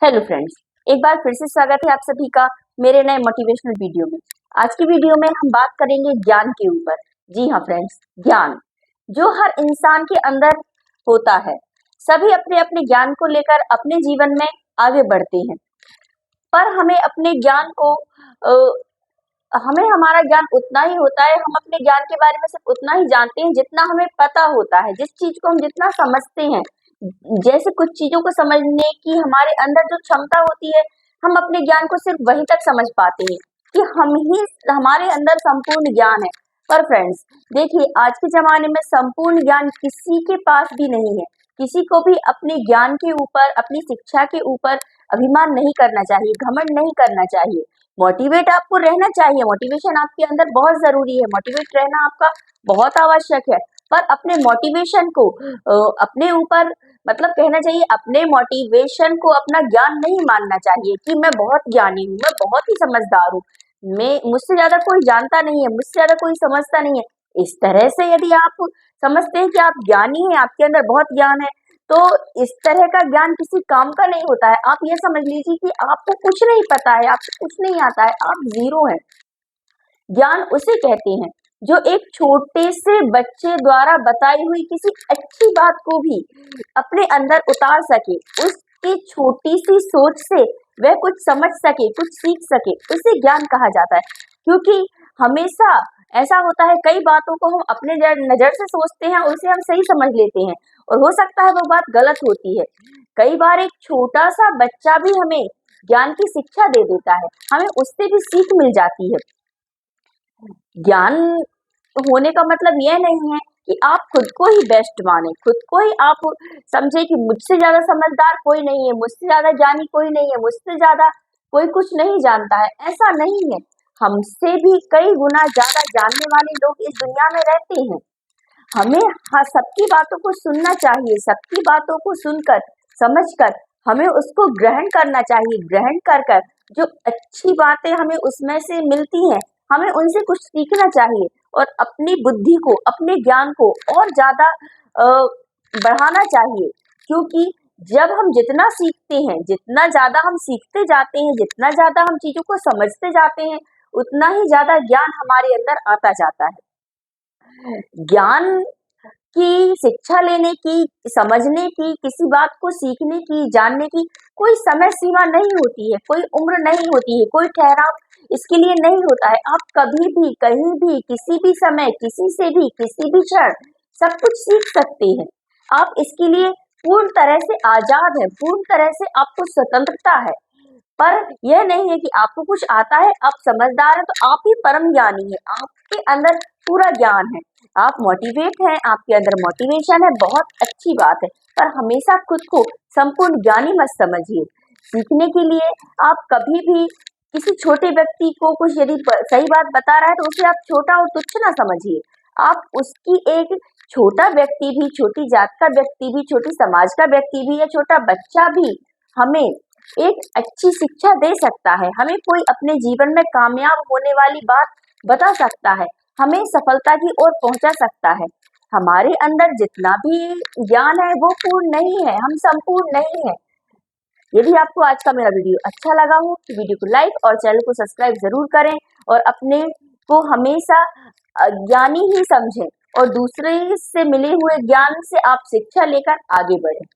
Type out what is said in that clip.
Hello friends, एक बार फिर से स्वागत है आप सभी का मेरे नए मोटिवेशनल वीडियो में। आज की वीडियो में हम बात करेंगे ज्ञान के ऊपर। जी हाँ फ्रेंड्स, ज्ञान जो हर इंसान के अंदर होता है। सभी अपने अपने ज्ञान को लेकर अपने जीवन में आगे बढ़ते हैं, पर हमें अपने ज्ञान को हमें हमारा ज्ञान उतना ही होता है। हम अपने ज्ञान के बारे में सिर्फ उतना ही जानते हैं जितना हमें पता होता है, जिस चीज को हम जितना समझते हैं। जैसे कुछ चीजों को समझने की हमारे अंदर जो क्षमता होती है, हम अपने ज्ञान को सिर्फ वहीं तक समझ पाते हैं कि हम ही हमारे अंदर संपूर्ण ज्ञान है। पर फ्रेंड्स देखिए, आज के जमाने में संपूर्ण ज्ञान किसी के पास भी नहीं है। किसी को भी अपने ज्ञान के ऊपर, अपनी शिक्षा के ऊपर अभिमान नहीं करना चाहिए, घमंड नहीं करना चाहिए। मोटिवेट आपको रहना चाहिए, मोटिवेशन आपके अंदर बहुत जरूरी है, मोटिवेट रहना आपका बहुत आवश्यक है। पर अपने मोटिवेशन को अपने ऊपर मतलब कहना चाहिए, अपने मोटिवेशन को अपना ज्ञान नहीं मानना चाहिए कि मैं बहुत ज्ञानी हूँ, मैं बहुत ही समझदार हूँ, मैं मुझसे ज्यादा कोई जानता नहीं है, मुझसे ज्यादा कोई समझता नहीं है। इस तरह से यदि आप समझते हैं कि आप ज्ञानी हैं, आपके अंदर बहुत ज्ञान है, तो इस तरह का ज्ञान किसी काम का नहीं होता है। आप ये समझ लीजिए कि आपको कुछ नहीं पता है, आपको कुछ नहीं आता है, आप जीरो हैं। ज्ञान उसे कहते हैं जो एक छोटे से बच्चे द्वारा बताई हुई किसी अच्छी बात को भी अपने अंदर उतार सके, उसकी छोटी सी सोच से वह कुछ समझ सके, कुछ सीख सके, उसे ज्ञान कहा जाता है। क्योंकि हमेशा ऐसा होता है, कई बातों को हम अपने नजर से सोचते हैं, उसे हम सही समझ लेते हैं और हो सकता है वो बात गलत होती है। कई बार एक छोटा सा बच्चा भी हमें ज्ञान की शिक्षा दे देता है, हमें उससे भी सीख मिल जाती है। ज्ञान होने का मतलब यह नहीं है कि आप खुद को ही बेस्ट माने, खुद को ही आप समझे कि मुझसे ज्यादा समझदार कोई नहीं है, मुझसे ज्यादा ज्ञानी कोई नहीं है, मुझसे ज्यादा कोई कुछ नहीं जानता है। ऐसा नहीं है, हमसे भी कई गुना ज्यादा जानने वाले लोग इस दुनिया में रहते हैं। हमें सबकी बातों को सुनना चाहिए, सबकी बातों को सुनकर, समझकर हमें उसको ग्रहण करना चाहिए। ग्रहण कर कर जो अच्छी बातें हमें उसमें से मिलती हैं, हमें उनसे कुछ सीखना चाहिए और अपनी बुद्धि को, अपने ज्ञान को और ज्यादा बढ़ाना चाहिए। क्योंकि जब हम जितना सीखते हैं, जितना ज्यादा हम सीखते जाते हैं, जितना ज्यादा हम चीजों को समझते जाते हैं, उतना ही ज्यादा ज्ञान हमारे अंदर आता जाता है। ज्ञान की शिक्षा लेने की, समझने की, किसी बात को सीखने की, जानने की कोई समय सीमा नहीं होती है, कोई उम्र नहीं होती है, कोई ठहराव इसके लिए नहीं होता है। आप कभी भी, कहीं भी, किसी भी समय, किसी से भी, किसी भी क्षण सब कुछ सीख सकते हैं। आप इसके लिए पूर्ण तरह से आजाद है, पूर्ण तरह से आपको स्वतंत्रता है। पर यह नहीं है कि आपको कुछ आता है, आप समझदार हैं तो आप ही परम ज्ञानी हैं। आपके अंदर पूरा ज्ञान है, आप मोटिवेट हैं, आपके अंदर मोटिवेशन है, बहुत अच्छी बात है। पर हमेशा खुद को संपूर्ण ज्ञानी मत समझिए। सीखने के लिए आप कभी भी किसी छोटे व्यक्ति को कुछ यदि सही बात बता रहा है तो उसे आप छोटा और तुच्छ ना समझिए। आप उसकी एक छोटा व्यक्ति भी, छोटी जात का व्यक्ति भी, छोटी समाज का व्यक्ति भी या छोटा बच्चा भी हमें एक अच्छी शिक्षा दे सकता है। हमें कोई अपने जीवन में कामयाब होने वाली बात बता सकता है, हमें सफलता की ओर पहुंचा सकता है। हमारे अंदर जितना भी ज्ञान है वो पूर्ण नहीं है, हम संपूर्ण नहीं है। यदि आपको आज का मेरा वीडियो अच्छा लगा हो तो वीडियो को लाइक और चैनल को सब्सक्राइब जरूर करें और अपने को हमेशा ज्ञानी ही समझें और दूसरे से मिले हुए ज्ञान से आप शिक्षा लेकर आगे बढ़ें।